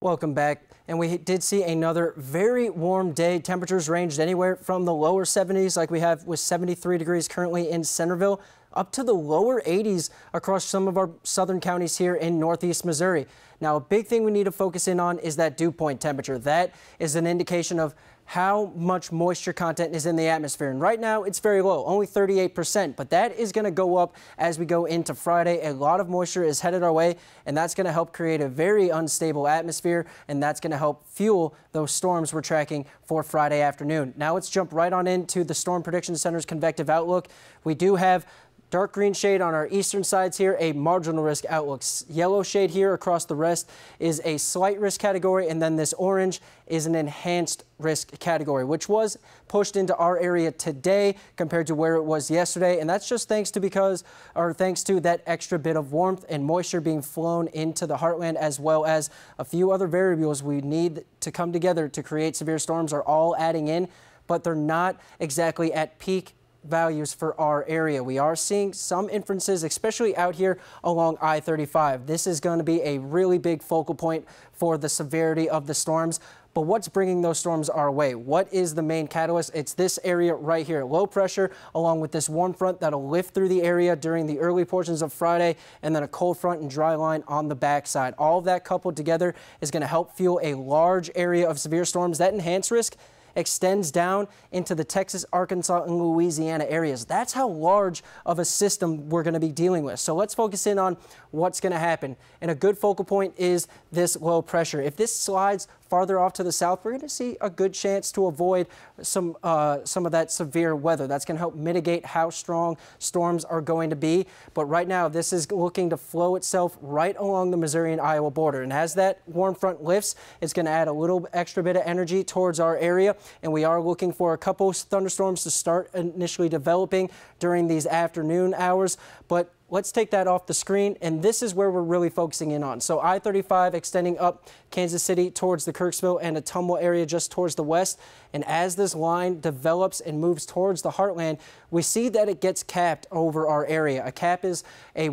Welcome back. And we did see another very warm day. Temperatures ranged anywhere from the lower 70s, like we have with 73 degrees currently in Centerville, up to the lower 80s across some of our southern counties here in northeast Missouri. Now, a big thing we need to focus in on is that dew point temperature. That is an indication of how much moisture content is in the atmosphere. And right now it's very low, only 38%, but that is going to go up as we go into Friday. A lot of moisture is headed our way, and that's going to help create a very unstable atmosphere, and that's going to help fuel those storms we're tracking for Friday afternoon. Now let's jump right on into the Storm Prediction Center's convective outlook. We do have dark green shade on our eastern sides here, a marginal risk outlook. Yellow shade here across the rest is a slight risk category, and then this orange is an enhanced risk category, which was pushed into our area today compared to where it was yesterday. And that's just thanks to that extra bit of warmth and moisture being flown into the heartland, as well as a few other variables we need to come together to create severe storms are all adding in, but they're not exactly at peak values for our area. We are seeing some inferences, especially out here along I-35. This is going to be a really big focal point for the severity of the storms. But what's bringing those storms our way? What is the main catalyst? It's this area right here, low pressure, along with this warm front that'll lift through the area during the early portions of Friday, and then a cold front and dry line on the backside. All of that coupled together is going to help fuel a large area of severe storms. That enhanced risk extends down into the Texas, Arkansas, and Louisiana areas. That's how large of a system we're going to be dealing with. So let's focus in on what's going to happen. And a good focal point is this low pressure. If this slides farther off to the south, we're going to see a good chance to avoid some of that severe weather. That's going to help mitigate how strong storms are going to be. But right now, this is looking to flow itself right along the Missouri and Iowa border. And as that warm front lifts, it's going to add a little extra bit of energy towards our area. And we are looking for a couple thunderstorms to start initially developing during these afternoon hours. But let's take that off the screen, and this is where we're really focusing in on. So I-35 extending up Kansas City towards the Kirksville and Ottumwa area just towards the west. And as this line develops and moves towards the heartland, we see that it gets capped over our area. A cap is a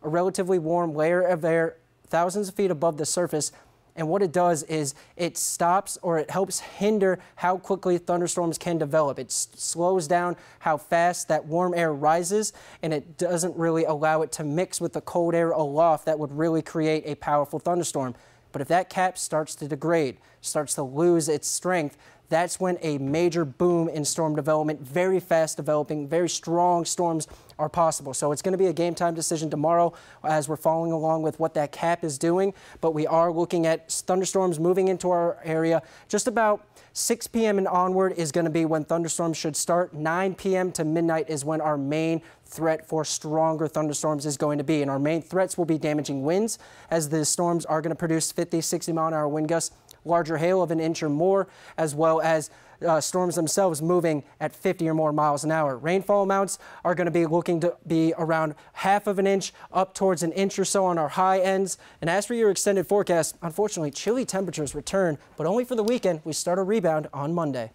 relatively warm layer of air thousands of feet above the surface. And what it does is it stops, or it helps hinder how quickly thunderstorms can develop. It slows down how fast that warm air rises, and it doesn't really allow it to mix with the cold air aloft that would really create a powerful thunderstorm. But if that cap starts to degrade, starts to lose its strength, that's when a major boom in storm development, very fast developing, very strong storms are possible. So it's going to be a game time decision tomorrow as we're following along with what that cap is doing. But we are looking at thunderstorms moving into our area. Just about 6 p.m. and onward is going to be when thunderstorms should start. 9 p.m. to midnight is when our main threat for stronger thunderstorms is going to be. And our main threats will be damaging winds, as the storms are going to produce 50, 60 mile an hour wind gusts, larger hail of an inch or more, as well as storms themselves moving at 50 or more miles an hour. Rainfall amounts are going to be looking to be around ½ of an inch up towards an inch or so on our high ends. And as for your extended forecast, unfortunately, chilly temperatures return, but only for the weekend. We start a rebound on Monday.